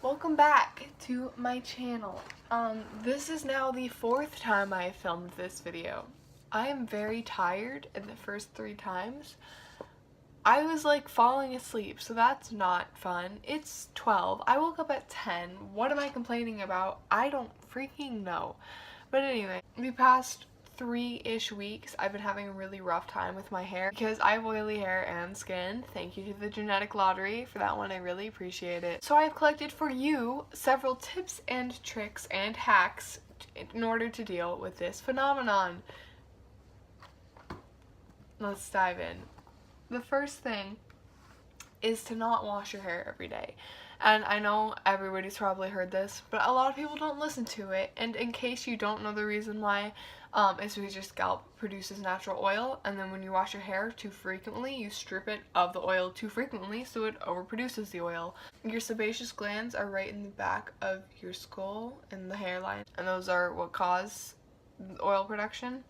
Welcome back to my channel. This is now the 4th time I filmed this video. I am very tired, and the first 3 times I was like falling asleep, so that's not fun. It's 12. I woke up at 10. What am I complaining about? I don't freaking know. But anyway, the past 3-ish weeks I've been having a really rough time with my hair because I have oily hair and skin. Thank you to the genetic lottery for that one. I really appreciate it. So I've collected for you several tips and tricks and hacks in order to deal with this phenomenon. Let's dive in. The first thing is to not wash your hair every day. And I know everybody's probably heard this, but a lot of people don't listen to it. And in case you don't know the reason why, it's because your scalp produces natural oil, and then when you wash your hair too frequently, you strip it of the oil too frequently, so it overproduces the oil. Your sebaceous glands are right in the back of your skull and the hairline, and those are what cause oil production.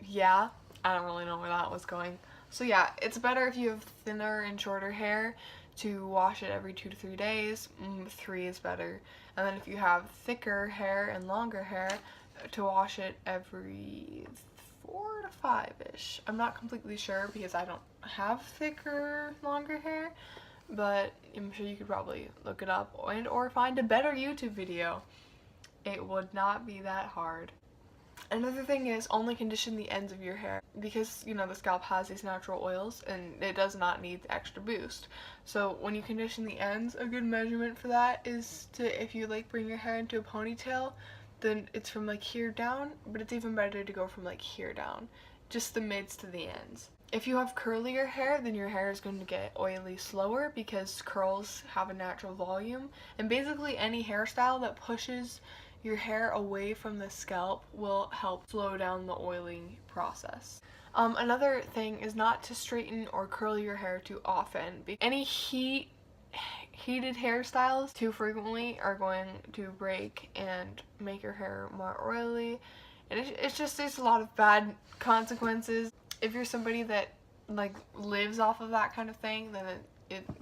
Yeah, I don't really know where that was going. So yeah, it's better if you have thinner and shorter hair to wash it every 2 to 3 days. 3 is better. And then if you have thicker hair and longer hair, to wash it every 4 to 5-ish. I'm not completely sure because I don't have thicker, longer hair, but I'm sure you could probably look it up and or find a better YouTube video. It would not be that hard. Another thing is only condition the ends of your hair because, you know, the scalp has these natural oils and it does not need the extra boost. So when you condition the ends, a good measurement for that is to, if you like bring your hair into a ponytail, then it's from like here down, but it's even better to go from like here down, just the mids to the ends. If you have curlier hair, then your hair is going to get oily slower because curls have a natural volume, and basically any hairstyle that pushes your hair away from the scalp will help slow down the oiling process. Another thing is not to straighten or curl your hair too often. Any heated hairstyles too frequently are going to break and make your hair more oily, and it's just, there's a lot of bad consequences. If you're somebody that like lives off of that kind of thing, then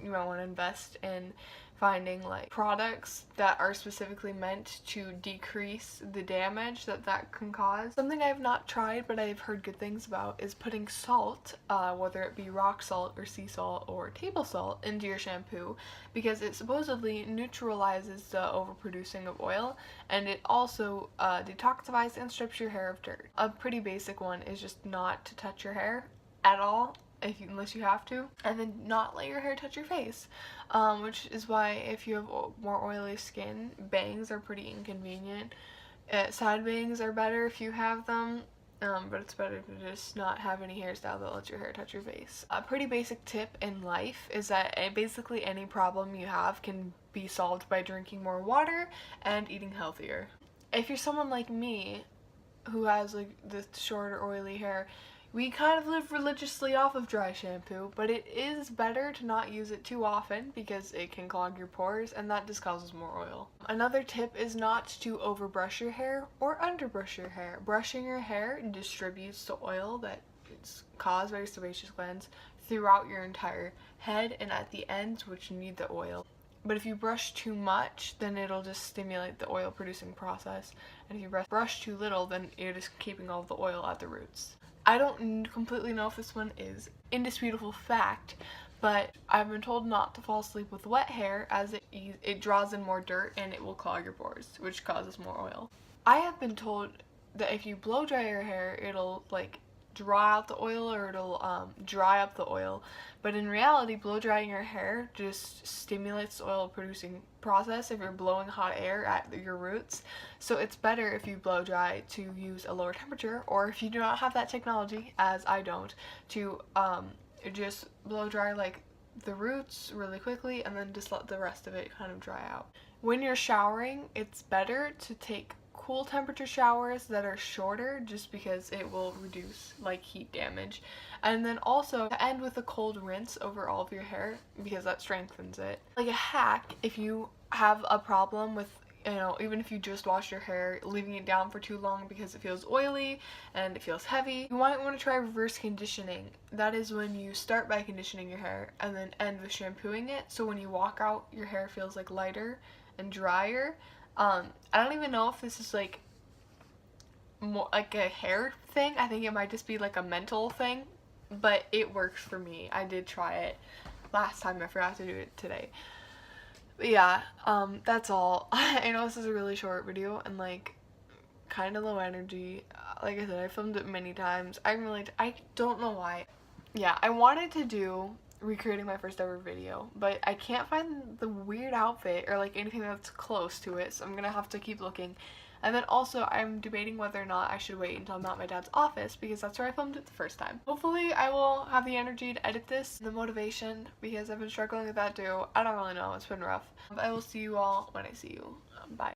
you might want to invest in finding like products that are specifically meant to decrease the damage that can cause. Something I've not tried but I've heard good things about is putting salt, whether it be rock salt or sea salt or table salt, into your shampoo because it supposedly neutralizes the overproducing of oil, and it also detoxifies and strips your hair of dirt. A pretty basic one is just not to touch your hair at all unless you have to, and then not let your hair touch your face, which is why if you have more oily skin, bangs are pretty inconvenient. Side bangs are better if you have them, but it's better to just not have any hairstyle that lets your hair touch your face. A pretty basic tip in life is that basically any problem you have can be solved by drinking more water and eating healthier. If you're someone like me who has like the shorter oily hair, we kind of live religiously off of dry shampoo, but it is better to not use it too often because it can clog your pores and that just causes more oil. Another tip is not to overbrush your hair or underbrush your hair. Brushing your hair distributes the oil that is caused by your sebaceous glands throughout your entire head and at the ends, which need the oil. But if you brush too much, then it'll just stimulate the oil producing process, and if you brush too little, then you're just keeping all the oil at the roots. I don't completely know if this one is indisputable fact, but I've been told not to fall asleep with wet hair as it draws in more dirt and it will clog your pores, which causes more oil. I have been told that if you blow dry your hair, it'll like draw out the oil, or it'll dry up the oil, but in reality blow drying your hair just stimulates the oil producing process if you're blowing hot air at your roots. So it's better if you blow dry to use a lower temperature, or if you do not have that technology, as I don't, to just blow dry like the roots really quickly and then just let the rest of it kind of dry out. When you're showering, it's better to take cool temperature showers that are shorter just because it will reduce like heat damage, and then also to end with a cold rinse over all of your hair because that strengthens it. Like a hack, if you have a problem with you know, even if you just wash your hair, leaving it down for too long because it feels oily and it feels heavy. You might want to try reverse conditioning. That is when you start by conditioning your hair and then end with shampooing it, so when you walk out, your hair feels like lighter and drier. I don't even know if this is like more like a hair thing. I think it might just be like a mental thing, but it works for me. I did try it last time. I forgot to do it today. But yeah, that's all. I know this is a really short video and like kind of low energy. Like I said, I filmed it many times. I don't know why. Yeah, I wanted to do recreating my first ever video, but I can't find the weird outfit or like anything that's close to it, so I'm gonna have to keep looking. And then also, I'm debating whether or not I should wait until I'm at my dad's office, because that's where I filmed it the first time. Hopefully, I will have the energy to edit this, the motivation, because I've been struggling with that too. I don't really know, it's been rough. I will see you all when I see you. Bye.